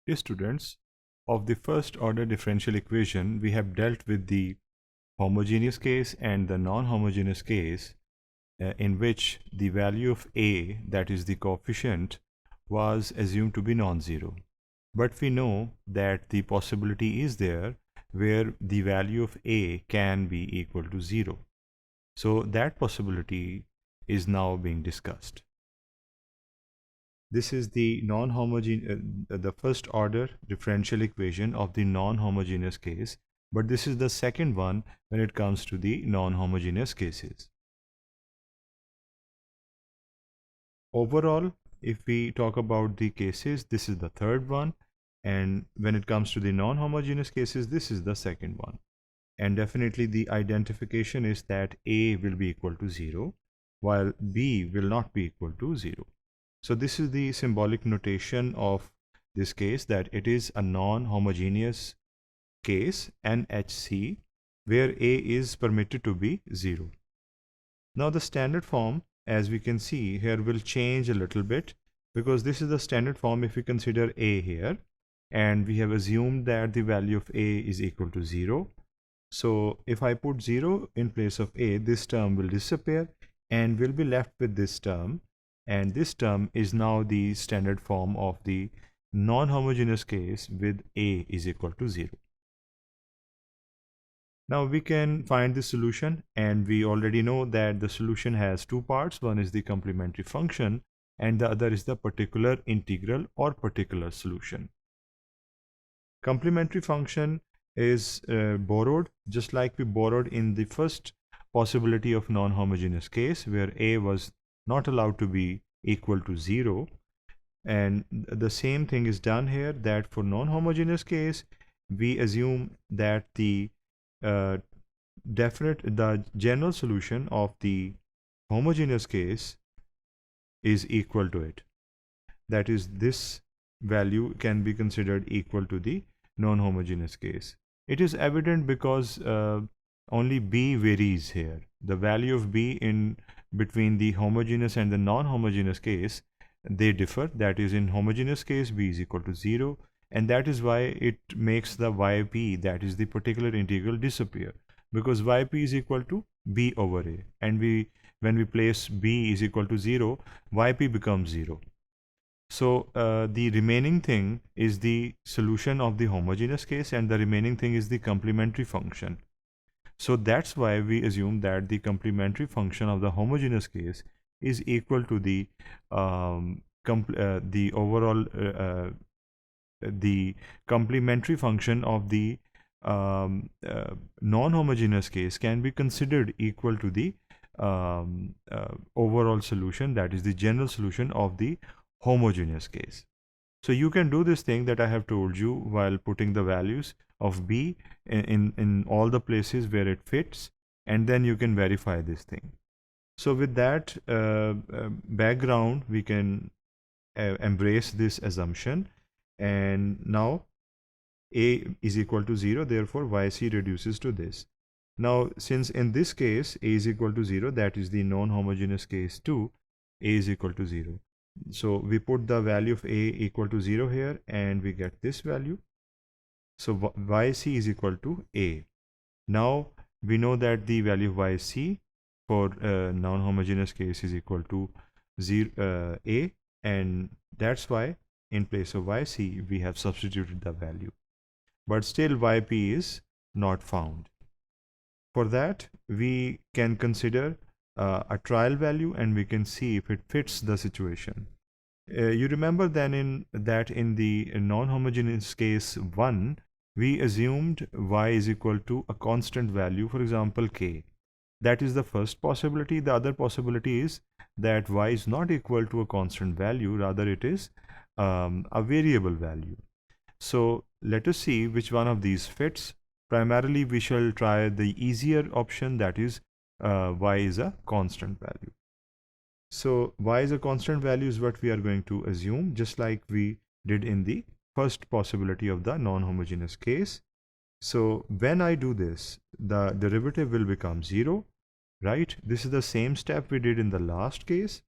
Dear students, of the first order differential equation, we have dealt with the homogeneous case and the non-homogeneous case in which the value of a, that is the coefficient, was assumed to be non-zero. But we know that the possibility is there where the value of a can be equal to 0. So that possibility is now being discussed. This is the the first order differential equation of the non-homogeneous case, but this is the second one when it comes to the non-homogeneous cases. Overall, if we talk about the cases, this is the third one, and when it comes to the non-homogeneous cases, this is the second one. And definitely the identification is that a will be equal to 0, while b will not be equal to 0. So this is the symbolic notation of this case, that it is a non-homogeneous case, NHC, where a is permitted to be 0. Now the standard form, as we can see here, will change a little bit, because this is the standard form if we consider a here, and we have assumed that the value of a is equal to 0. So if I put 0 in place of a, this term will disappear and we'll be left with this term, and this term is now the standard form of the non-homogeneous case with a is equal to 0. Now we can find the solution, and we already know that the solution has two parts. One is the complementary function and the other is the particular integral or particular solution. Complementary function is borrowed, just like we borrowed in the first possibility of non-homogeneous case where a was not allowed to be equal to 0, and the same thing is done here, that for non-homogeneous case we assume that the general solution of the homogeneous case is equal to it. That is, this value can be considered equal to the non-homogeneous case. It is evident because only b varies here. The value of b in between the homogeneous and the non-homogeneous case, they differ. That is, in homogeneous case b is equal to 0, and that is why it makes the yp, that is the particular integral, disappear, because yp is equal to b over a, and when we place b is equal to 0, yp becomes 0. So the remaining thing is the solution of the homogeneous case, and the remaining thing is the complementary function. So that's why we assume that the complementary function of the homogeneous case is equal to the overall the complementary function of the non-homogeneous case can be considered equal to the overall solution, that is the general solution of the homogeneous case. So you can do this thing that I have told you while putting the values of b in all the places where it fits, and then you can verify this thing. So with that background, we can embrace this assumption, and now a is equal to 0, therefore yc reduces to this. Now since in this case a is equal to 0, that is the non-homogeneous case too, a is equal to 0. So we put the value of a equal to 0 here, and we get this value. So yc is equal to a. Now we know that the value of yc for non-homogeneous case is equal to 0 a, and that's why in place of yc we have substituted the value, but still yp is not found. For that, we can consider a trial value, and we can see if it fits the situation. You remember then in the non-homogeneous case 1, we assumed y is equal to a constant value, for example k. That is the first possibility. The other possibility is that y is not equal to a constant value, rather it is a variable value. So let us see which one of these fits. Primarily we shall try the easier option, that is y is a constant value. So y is a constant value is what we are going to assume, just like we did in the first possibility of the non-homogeneous case. So when I do this, the derivative will become 0, right? This is the same step we did in the last case.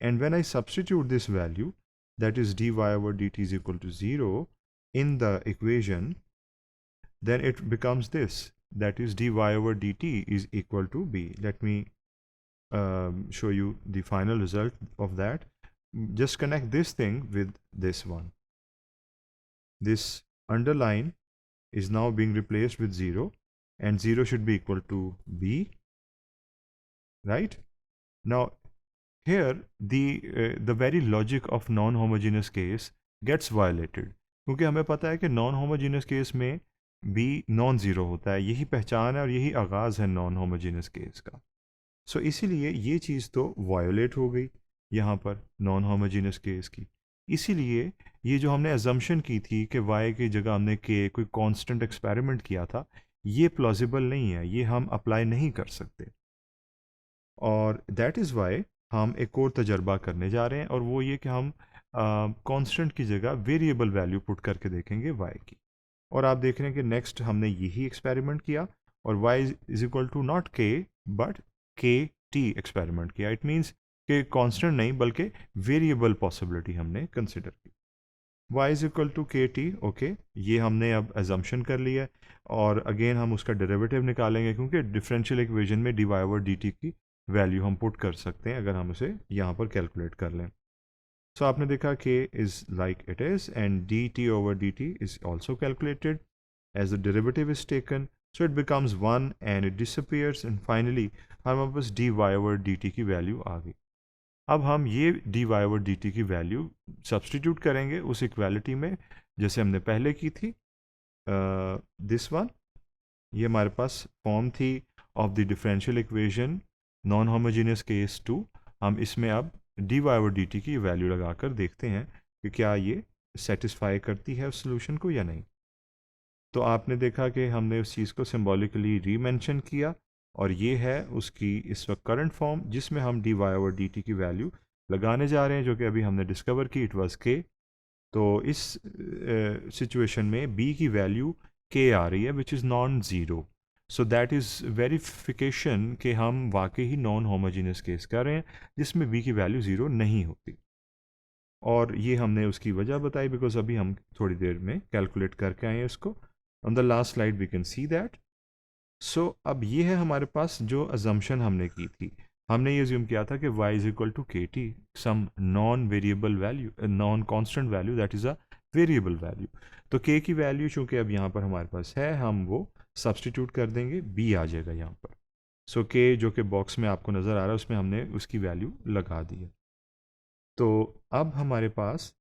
And when I substitute this value, that is dy over dt is equal to 0 in the equation, then it becomes this, that is dy over dt is equal to b. Let me show you the final result of that. Just connect this thing with this one. This underline is now being replaced with 0, and 0 should be equal to b, right? Now here the very logic of non-homogeneous case gets violated, क्योंकि हमें पता है कि non-homogeneous case में b non-zero होता है, यही पहचान है और यही आगाज़ है non-homogeneous case का. सो इसीलिए ये चीज़ तो वायोलेट हो गई यहाँ पर non-homogeneous case की. इसीलिए ये जो हमने assumption की थी कि y की जगह हमने k कोई constant experiment किया था, ये plausible नहीं है, ये हम अप्लाई नहीं कर सकते. और दैट इज़ वाई हम एक और तजर्बा करने जा रहे हैं, और वो ये कि हम कांस्टेंट की जगह वेरिएबल वैल्यू पुट करके देखेंगे y की. और आप देख रहे हैं कि नेक्स्ट हमने यही एक्सपेरिमेंट किया और y is equal to not k but k t experiment किया. इट मीन्स कि कांस्टेंट नहीं बल्कि वेरिएबल पॉसिबिलिटी हमने कंसिडर की. y is equal to k t, okay, ये हमने अब एजम्पशन कर लिया है. और अगेन हम उसका डेरिवेटिव निकालेंगे, क्योंकि डिफरेंशियल इक्वेशन में d Y over D T की वैल्यू हम पुट कर सकते हैं अगर हम उसे यहाँ पर कैलकुलेट कर लें. सो आपने देखा k is like it is and d t over D t is also calculated as the derivative is taken, so it becomes 1 and it disappears, and finally हमारे पास d Y over D T की value आ गई. अब हम ये d Y over D T की value substitute करेंगे उस इक्वालिटी में जैसे हमने पहले की थी. दिस वन, ये हमारे पास फॉर्म थी of the differential equation non homogeneous case 2. हम इसमें अब डी वाई ओवर डी टी की वैल्यू लगाकर देखते हैं कि क्या ये सेटिस्फाई करती है उस सोल्यूशन को या नहीं. तो आपने देखा कि हमने उस चीज़ को सिम्बॉलिकली रीमेंशन किया, और ये है उसकी इस वक्त करंट फॉर्म जिसमें हम d Y over D T की वैल्यू लगाने जा रहे हैं, जो कि अभी हमने डिस्कवर की, इट वाज के. तो इस सिचुएशन में बी की वैल्यू के आ रही है which is non zero. So that is verification कि हम वाकई ही नॉन होमोजीनियस केस कर रहे हैं जिसमें बी की वैल्यू ज़ीरो नहीं होती. और ये हमने उसकी वजह बताई बिकॉज अभी हम थोड़ी देर में कैलकुलेट करके आए हैं इसको. On the last slide we can see that. So अब ये है हमारे पास जो अजम्पशन हमने की थी. हमने ये ज्यूम किया था कि y is equal to k t, some non variable value, non constant value that is a variable value. तो k की वैल्यू चूँकि अब यहाँ पर हमारे पास है, हम वो सब्सटीट्यूट कर देंगे, b आ जाएगा यहाँ पर. सो k जो कि बॉक्स में आपको नज़र आ रहा है उसमें हमने उसकी वैल्यू लगा दी है. तो अब हमारे पास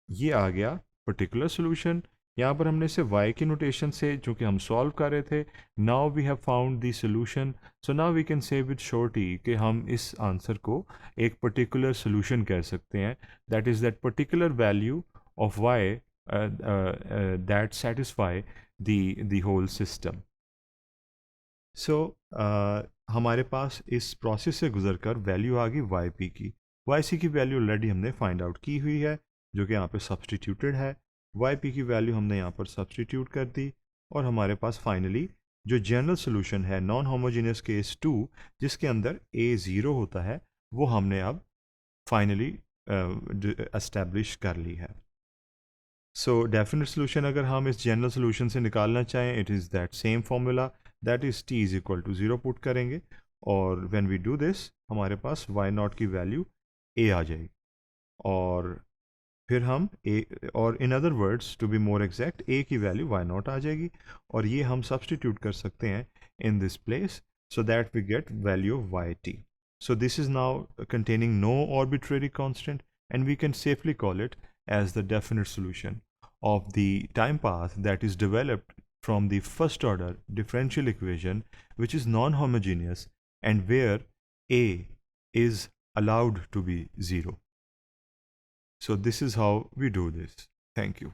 ये आ गया पर्टिकुलर सोल्यूशन. यहाँ पर हमने इसे y के नोटेशन से जो कि हम सॉल्व कर रहे थे, now we have found the solution. So now we can say with surety कि हम इस आंसर को एक पर्टिकुलर सोल्यूशन कह सकते हैं, that is that particular value of y that satisfy the whole system. So हमारे पास इस प्रोसेस से गुजर कर वैल्यू आ गई yp की. yc की वैल्यू ऑलरेडी हमने फाइंड आउट की हुई है जो कि यहाँ पे सब्सटीट्यूटेड है. yp की वैल्यू हमने यहाँ पर सब्सटीट्यूट कर दी, और हमारे पास फाइनली जो जनरल सोल्यूशन है नॉन होमोजेनियस केस 2 जिसके अंदर a 0 होता है, वो हमने अब फाइनली एस्टेब्लिश कर ली है. सो डेफिनेट सोल्यूशन अगर हम इस जनरल सोल्यूशन से निकालना चाहें, it is that same formula, that is t is equal to 0 put करेंगे, और व्हेन वी डू दिस हमारे पास y नॉट की वैल्यू a आ जाएगी. और फिर हम a, और in other words to be more exact, a की वैल्यू y नॉट आ जाएगी, और ये हम सब्सटीट्यूट कर सकते हैं in this place so that we get value of yt. So this is now containing no arbitrary constant, and we can safely call it as the definite solution of the time path that is developed from the first order differential equation which is non-homogeneous and where a is allowed to be 0. So this is how we do this. Thank you.